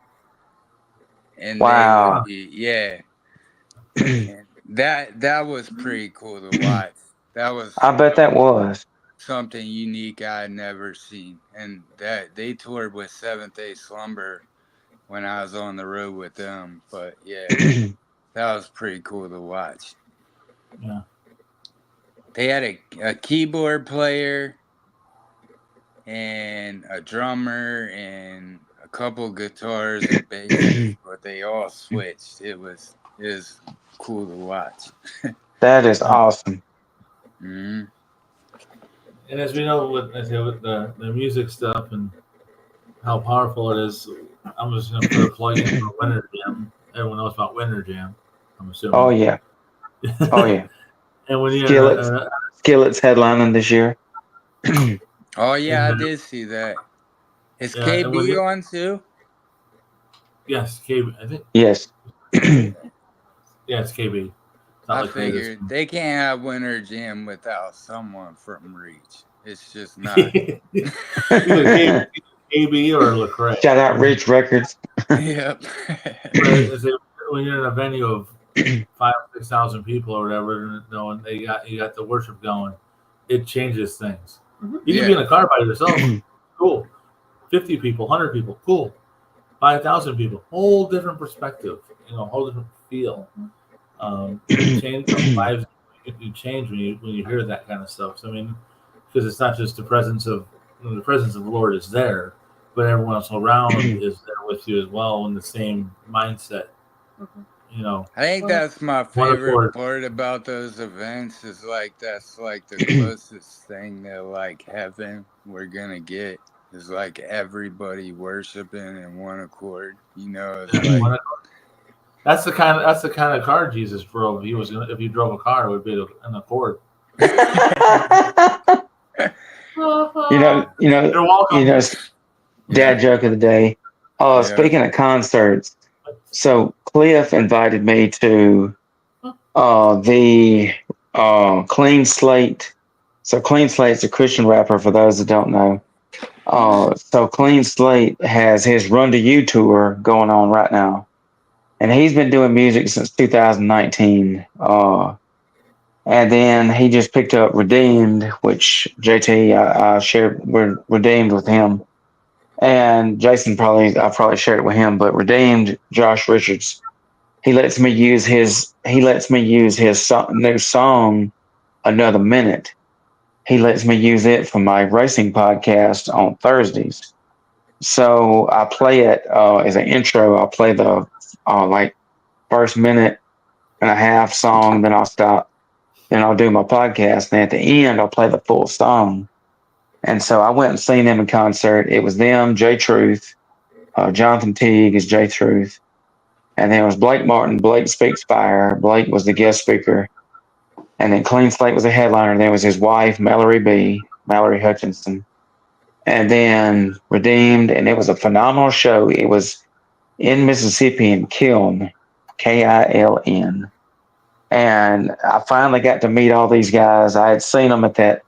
they would Wow. be and that was pretty cool to watch. That was I bet that was. something unique I'd never seen, and that they toured with Seventh Day Slumber when I was on the road with them. But yeah, that was pretty cool to watch. Yeah. They had a keyboard player and a drummer and a couple guitars and basses, but they all switched. It was cool to watch. That is awesome. Hmm. And as we know, with, I say, with the music stuff and how powerful it is, I'm just going to put a plug in for Winter Jam. Everyone knows about Winter Jam, I'm Oh assuming. yeah. Oh yeah. And when you're Skillets. Skillets headlining this year. Oh yeah, I and, did see that. Is yeah, and when KB you, on too? yes, KB, I think, Yes. yeah, it's KB. It's not I like latest. figured they can't have Winter Jam without someone from Reach. It's just not. Either KB or Lecrae. Shout out Rich Records. Yep. But when you're in a venue of 5,000 or 6,000 people or whatever, and you got the worship going, it changes things. Mhm. You can be Yeah. in a car by yourself, cool. 50 people, 100 people, cool. 5,000 people, whole different perspective, whole different feel. It changes lives. You change when you hear that kind of stuff. So, I mean, because it's not just the presence of the Lord is there, but everyone else around is there with you as well in the same mindset. Mhm. I think Well, that's my One favorite accord. part about those events is like that's like the closest thing to like heaven we're gonna get is like everybody worshiping in one accord. It's Yeah, like that's the kind of car Jesus drove. He was gonna, if he drove a car, it would be an Accord. you know, oh, you know, You're you welcome. know, yeah, dad joke of the day. yeah. Speaking of concerts, so Cliff invited me to the Clean Slate. So Clean Slate's a Christian rapper for those that don't know. So Clean Slate has his Run to You tour going on right now, and he's been doing music since 2019. And then he just picked up Redeemed, which JT I shared. We're Redeemed with him, and Jason I probably shared it with him. But Redeemed, Josh Richards, he lets me use his new song, Another Minute. He lets me use it for my racing podcast on Thursdays. So I play it as an intro. I'll play the like first minute and a half song, then I'll stop. Then I'll do my podcast. And at the end, I'll play the full song. And so I went and seen them in concert. It was them, Jay Truth, Jonathan Teague is Jay Truth. And then it was Blake Martin. Blake speaks fire. Blake was the guest speaker. And then Clean Slate was the headliner. Then was his wife, Mallory Hutchinson. And then Redeemed. And it was a phenomenal show. It was in Mississippi in Kiln, Kiln. And I finally got to meet all these guys. I had seen them at that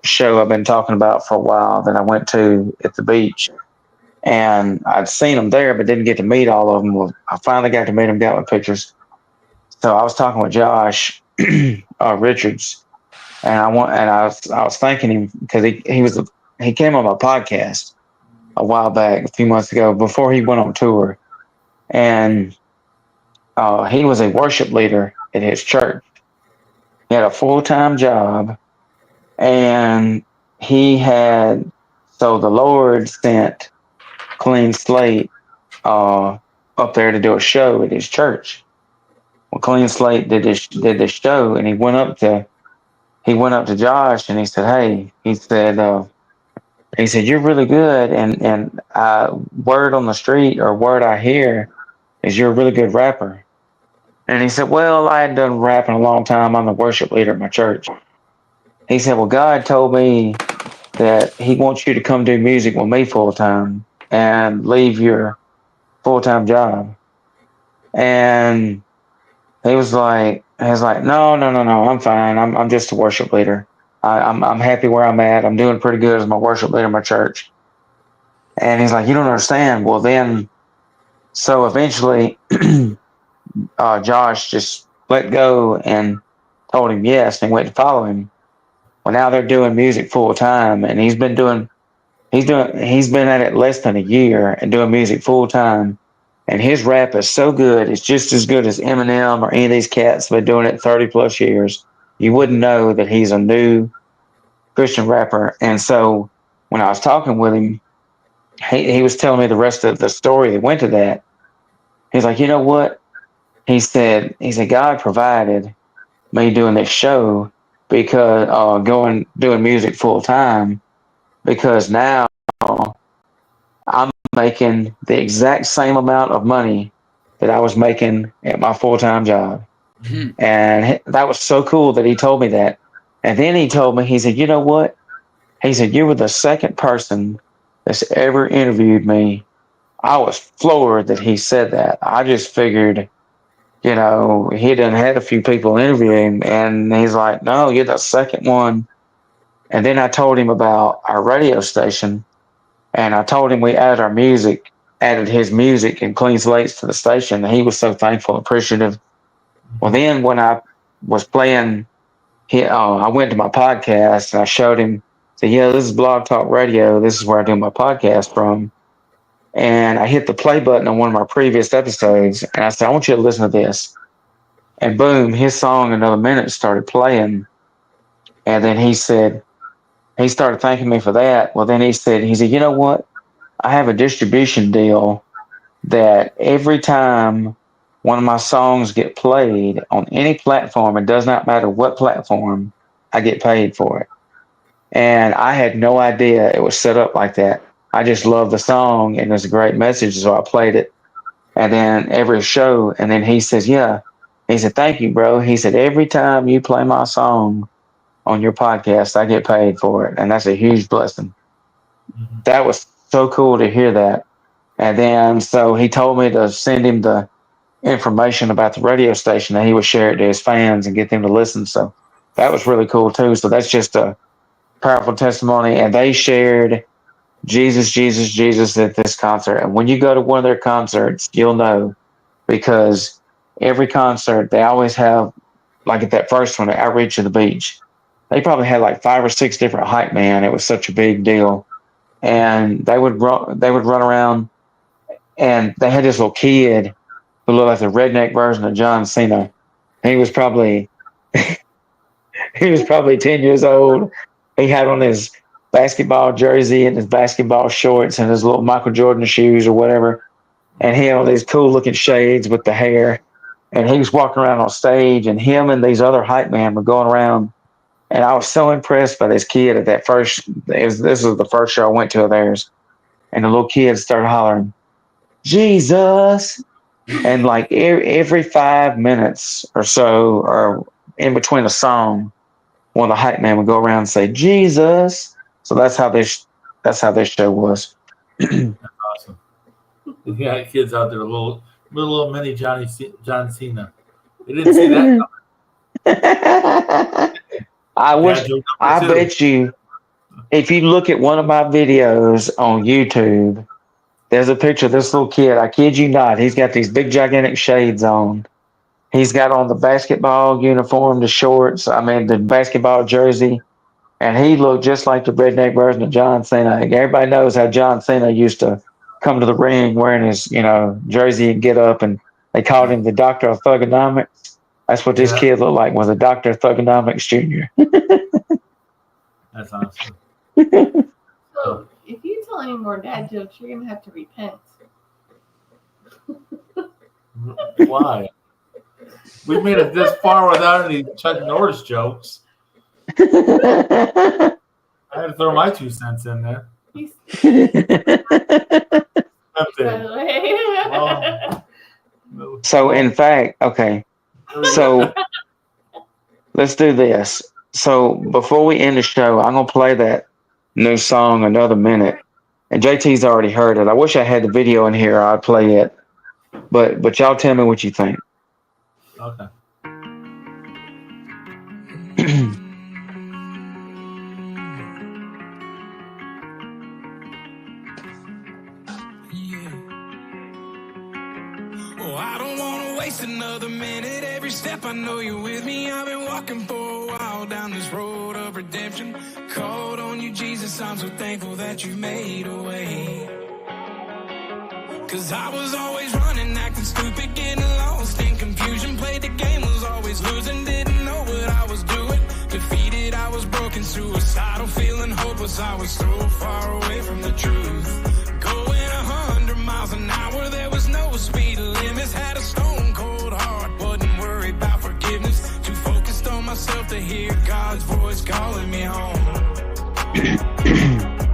show I've been talking about for a while that I went to at the beach. And I'd seen them there, but didn't get to meet all of them. Well, I finally got to meet them, got my pictures. So I was talking with Josh Richards, and I was thanking him because he came on my podcast a while back, a few months ago, before he went on tour, and he was a worship leader at his church. He had a full time job, and he had so the Lord sent Clean Slate uh, up there to do a show at his church. Well, Clean Slate did this show, and he went up to Josh, and he said, "Hey," he said, "You're really good, and word on the street or word I hear is you're a really good rapper." And he said, "Well, I hadn't done rapping a long time. I'm the worship leader at my church." He said, "Well, God told me that He wants you to come do music with me full time and leave your full time job." And he was like, "No, no, no, no, I'm fine. I'm just a worship leader. I'm happy where I'm at. I'm doing pretty good as my worship leader in my church." And he's like, "You don't understand." Well, then, so eventually, Josh just let go and told him yes, and went to follow him. Well, now they're doing music full time, and he's been at it less than a year and doing music full time. And his rap is so good, it's just as good as Eminem or any of these cats that have been doing it 30 plus years. You wouldn't know that he's a new Christian rapper. And so when I was talking with him, he was telling me the rest of the story that went to that. He's like, "You know what?" He said, "God provided me doing this show because doing music full time, because now I'm making the exact same amount of money that I was making at my full time job." Hmm. And that was so cool that he told me that. And then he told me, he said, "You know what?" He said, "You were the second person that's ever interviewed me." I was floored that he said that. I just figured, he done had a few people interview him, and he's like, "No, you're the second one." And then I told him about our radio station, and I told him we added his music and clean slates to the station, and he was so thankful and appreciative. Well, then when I was playing, I went to my podcast and I showed him, said, "Yeah, this is Blog Talk Radio. This is where I do my podcast from." And I hit the play button on one of my previous episodes, and I said, "I want you to listen to this." And boom, his song Another Minute started playing. And then he started thanking me for that. Well, then he said, "You know what? I have a distribution deal that every time one of my songs get played on any platform, it does not matter what platform, I get paid for it." And I had no idea it was set up like that. I just loved the song and it was a great message, so I played it. And then every show, and then he says, "Yeah." He said, "Thank you, bro." He said, "Every time you play my song on your podcast, I get paid for it." And that's a huge blessing. That was so cool to hear that. And then so he told me to send him the information about the radio station, that he would share it to his fans and get them to listen. So that was really cool too. So that's just a powerful testimony. And they shared Jesus, Jesus, Jesus at this concert. And when you go to one of their concerts, you'll know, because every concert they always have, like at that first one, Outreach of the Beach, they probably had like 5 or 6 different hype man. It was such a big deal. And they would run around, and they had this little kid who looked like the redneck version of John Cena. He was probably he was probably 10 years old. He had on his basketball jersey and his basketball shorts and his little Michael Jordan shoes or whatever. And he had all these cool looking shades with the hair. And he was walking around on stage, and him and these other hype men were going around. And I was so impressed by this kid at that first. This was the first show I went to of theirs. And the little kid started hollering, "Jesus." And like every 5 minutes or so, or in between a song, one of the hype men would go around and say, "Jesus." So that's how this show was. Awesome. You got kids out there, little mini John Cena. They didn't see that I wish, Dad joke I number two. bet you, if you look at one of my videos on YouTube, there's a picture of this little kid. I kid you not. He's got these big gigantic shades on. He's got on the basketball uniform, the shorts, the basketball jersey, and he looked just like the redneck version of John Cena. Everybody knows how John Cena used to come to the ring wearing his, jersey and get up, and they called him the Doctor of Thugonomics. That's what this Yeah, kid looked like, was a Doctor of Thugonomics Jr. that's awesome. So if you tell any more dad jokes, you're gonna have to repent. Why? We made it this far without any Chuck Norris jokes. I had to throw my 2 cents in there. He's Tempting. by the way. Well, So, in fact, okay. So, let's do this. So, before we end the show, I'm going to play that new song another minute. And JT's already heard it. I wish I had the video in here. I'd play it. But y'all tell me what you think. okay. Oh, I don't want to waste another minute. Every step I know you're with me. I've been walking for a while down this road of redemption. Called on you, Jesus. I'm so thankful that you made a way. Cause I was always running, acting stupid, getting lost in confusion. Played the game, was always losing, didn't know what I was doing. Defeated, I was broken, suicidal, feeling hopeless. I was so far away from the truth. Going 100 miles an hour, there was no speed limits. Had a stone cold heart, wasn't worried about forgiveness. Too focused on myself to hear God's voice calling me home.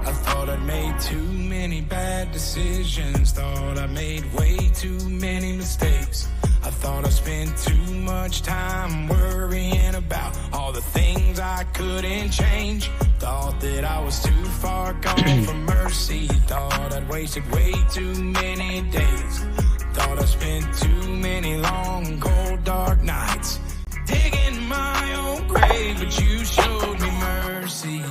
I thought I'd made too many bad decisions. Thought I made way too many mistakes. I thought I spent too much time worrying about all the things I couldn't change. Thought that I was too far gone from mercy. Thought I'd wasted way too many days. Thought I spent too many long, cold, dark nights digging my own grave. But you showed me mercy.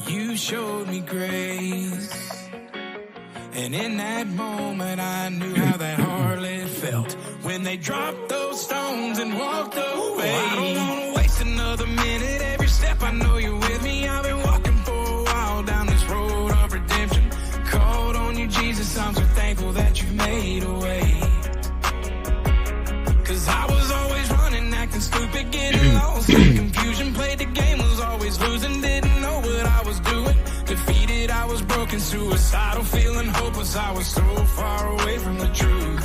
You showed me grace. And in that moment I knew how that harlot felt when they dropped those stones and walked away. I don't wanna waste another minute. Every step I know you're with me. I've been walking for a while down this road of redemption. Called on you, Jesus. I'm so thankful that you made a way. Cause I was always running, acting stupid, getting lost in confusion. Played the game, was always losing, didn't know what I was doing. Defeated, I was broken, suicidal, feeling hopeless. I was so far away from the truth.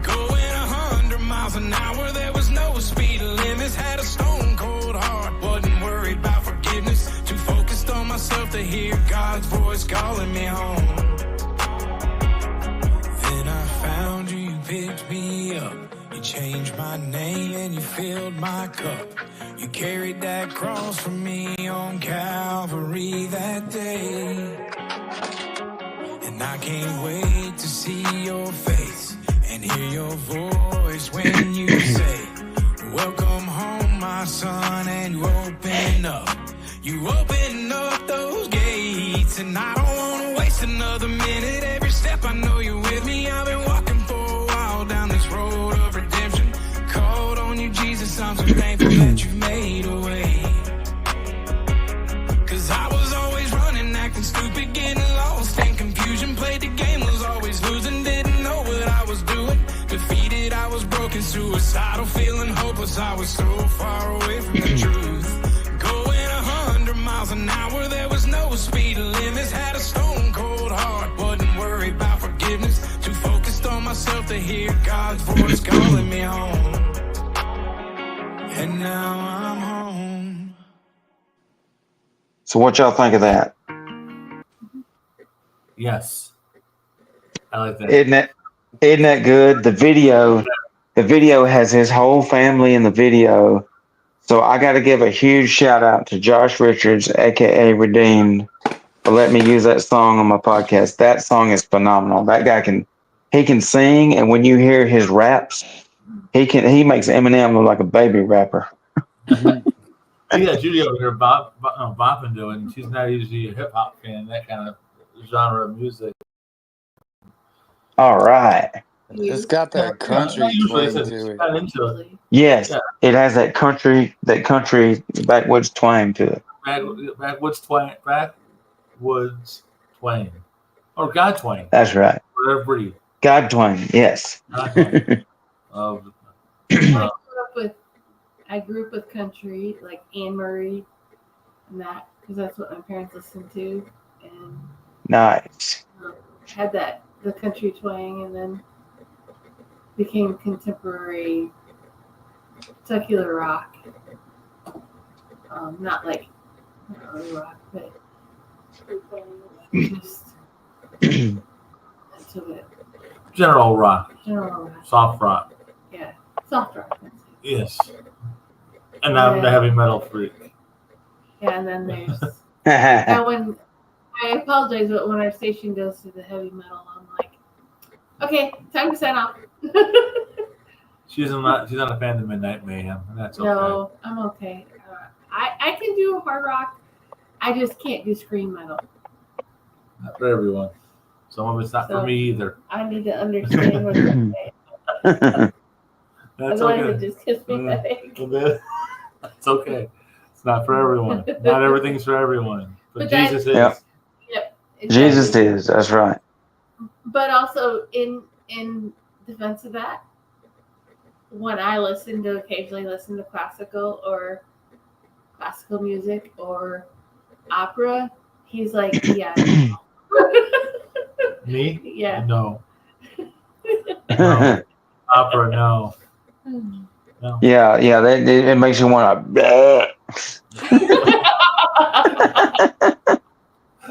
Going 100 miles an hour, there was no speed limits. Had a stone cold heart, wasn't worried about forgiveness. Too focused on myself to hear God's voice calling me home. Then I found you, you picked me up. You changed my name and you filled my cup. You carried that cross for me on Calvary that day. And I can't wait to see your face and hear your voice when you say, welcome home, my son. And you open up those gates. And I don't want to waste another minute. Every step I know you're with me. I've been walking for a while down this road of redemption. Called on you, Jesus. I'm so thankful that you made a way. Cause I was always running, acting stupid, getting lost in confusion. Played the game, was always losing, didn't know what I was doing. Defeated, I was broken, suicidal, feeling hopeless. I was so far away from the truth. Going 100 miles an hour, there was no speed limits. Had a stone cold heart, wasn't worried about forgiveness. Too focused on myself to hear God's voice calling me home. And now I'm home. So what y'all think of that? Yes. I like that. Isn't that good? The video has his whole family in the video. So I got to give a huge shout out to Josh Richards, aka Redeemed, for letting me use that song on my podcast. That song is phenomenal. That guy can sing, and when you hear his raps, he makes Eminem look like a baby rapper. Yeah, Judy over here bopping to it, and she's not usually a hip hop fan, that kind of genre of music. All right. It's got that country twang to it. Not into it. Yes, Yeah. It has that country backwoods twang to it. Backwoods twang. Or God twang. That's right. Whatever breed. God twang, yes. God twang. I grew up with country, like Anne Murray and that, because that's what my parents listened to. And Nice. had the country twang, and then became contemporary secular rock. Not like rock, but just that's a bit General rock. general rock. Soft rock. Yeah, soft rock. That's it. Yes. And I'm the heavy metal freak. Yeah, and then there's now when I apologize, but when our station goes to the heavy metal, I'm like, okay, time to sign off. She's not a fan of Midnight Mayhem, and that's okay. No, I'm okay. I can do hard rock. I just can't do scream metal. Not for everyone. Some of it's not for me either. I need to understand what you're saying. That's Otherwise, okay. it just gives me a headache. It's okay. It's not for everyone. Not everything's for everyone. But Jesus is. Yep. Exactly. Jesus is. That's right. But also, in defense of that, when I occasionally listen to classical music or opera, he's like, yeah. Me? Yeah. No. No. Opera, no. No. Yeah. It makes you want to.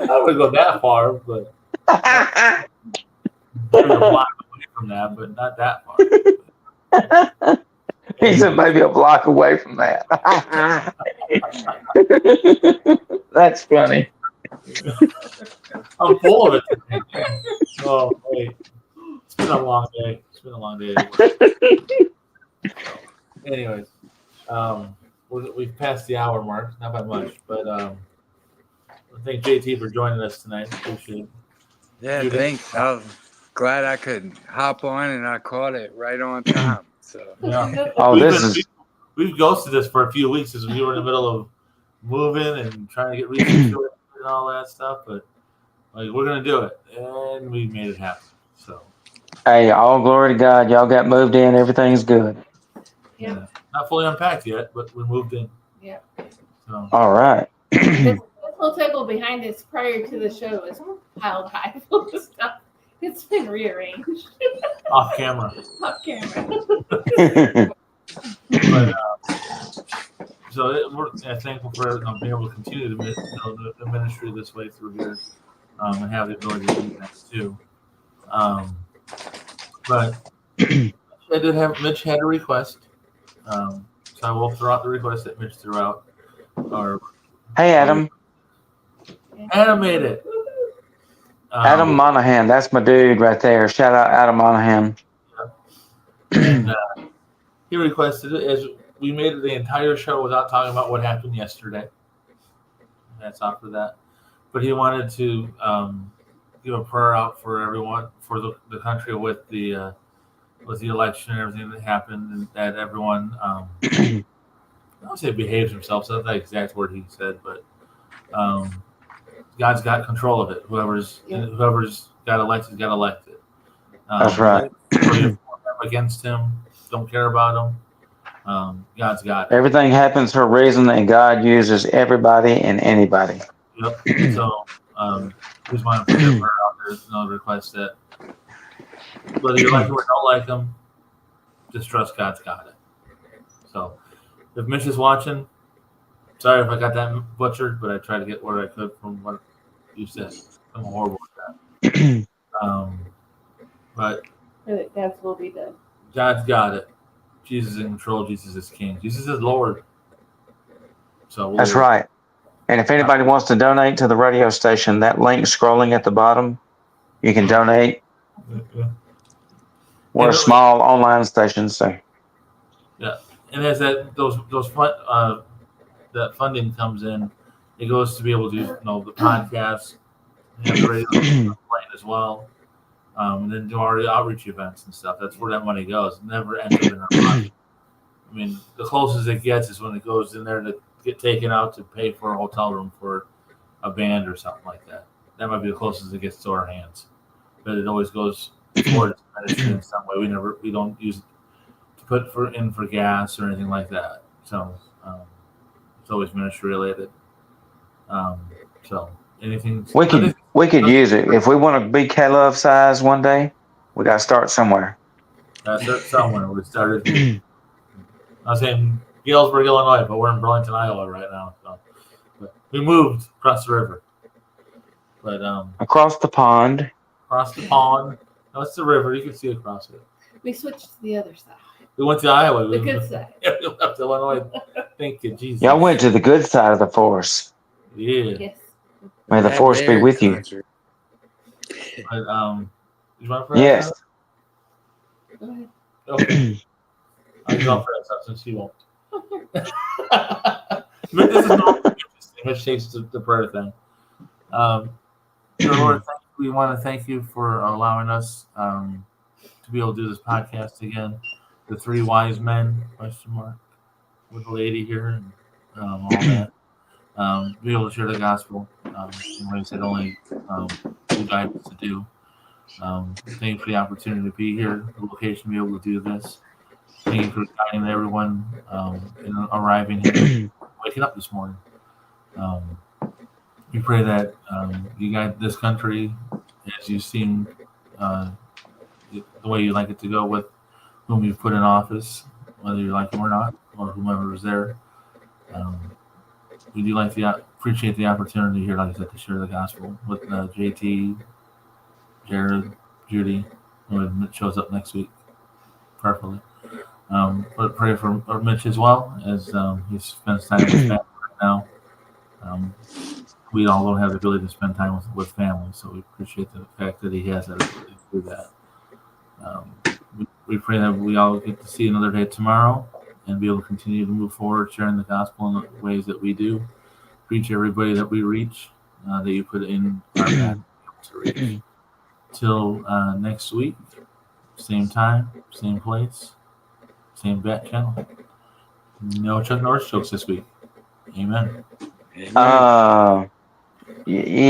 I wouldn't go that far, but maybe a block away from that, but not that far. He said maybe a block away from that. That's funny. I'm full of it today. Oh, wait. It's been a long day. At work. Anyways, we've passed the hour mark, not by much, but I thank JT for joining us tonight. Appreciate it. Yeah, thanks. I was glad I could hop on and I caught it right on time. So yeah. Oh, we've ghosted this for a few weeks as we were in the middle of moving and trying to get research and all that stuff, but like we're gonna do it, and we made it happen. So hey, all glory to God. Y'all got moved in. Everything's good. Yeah. Not fully unpacked yet, but we moved in. Yeah. So. All right. This whole table behind us prior to the show is piled high full of stuff. It's been rearranged. Off camera. Off camera. But, we're thankful for being able to continue the ministry this way through here, and have the ability to do that too. But Mitch had a request, so I will throw out the request that Mitch threw out. Hey, Adam. Adam made it. Adam Monahan, that's my dude right there. Shout out Adam Monahan. And he requested it as we made it the entire show without talking about what happened yesterday. That's off for that. But he wanted to give a prayer out for everyone, for the country with the election and everything that happened, and that everyone, I don't say behaves themselves. That's not the exact word he said, but God's got control of it. Whoever's got elected, got elected. That's right. Against him, don't care about him. God's got it. Everything happens for a reason, and God uses everybody and anybody. Yep. So, just want to put that prayer out there. Another request that whether you like him or don't like him, just trust God's got it. So, if Mitch is watching, sorry if I got that butchered, but I tried to get where I could from what you said. I'm horrible at that. But God's will be done. God's got it. Jesus is in control. Jesus is King. Jesus is Lord. So that's right. And if anybody wants to donate to the radio station, that link scrolling at the bottom, you can donate. We're a small online station, so. Yeah, and as that funding comes in, it goes to be able to do the podcast, the radio playing as well, and then do our outreach events and stuff. That's where that money goes. It never ends up in our pocket. I mean, the closest it gets is when it goes in there to get taken out to pay for a hotel room for a band or something like that. That might be the closest it gets to our hands. But it always goes towards ministry in some way. We don't use it to put for gas or anything like that. So it's always ministry related. So anything we could use it if we want to be K-Love size one day. We got to start somewhere. Got to start somewhere. We started. I was saying Galesburg, Illinois, but we're in Burlington, Iowa right now. So. But we moved across the river. But across the pond. Across the pond. No, it's the river. You can see across it. We switched to the other side. We went to Iowa. The good side. We left Illinois. Thank you, Jesus. Y'all went to the good side of the force. Yeah. Yes. May the force be with you. But you want for yes. Go ahead. Okay. I'll go for that since you won't. But this is not interesting. Mitch takes the prayer thing. Dear Lord, we want to thank you for allowing us to be able to do this podcast again. The three wise men, question mark, with the lady here and all that. Be able to share the gospel. Like I said, only you guys to do. Thank you for the opportunity to be here, the location to be able to do this. Thank you for guiding everyone in arriving here, waking up this morning. We pray that you guide this country as you seem the way you like it to go with whom you've put in office, whether you like them or not, or whomever is there. We do appreciate the opportunity here, like I said, to share the gospel with JT, Jared, Judy, when Mitch shows up next week, prayerfully. But pray for Mitch as well, as he spends time with family right now. We all don't have the ability to spend time with family, so we appreciate the fact that he has that ability to do that. We pray that we all get to see another day tomorrow and be able to continue to move forward, sharing the gospel in the ways that we do. Reach everybody that we reach, that you put in our path to reach. Till next week, same time, same place, same bat channel. No Chuck Norris jokes this week. Amen.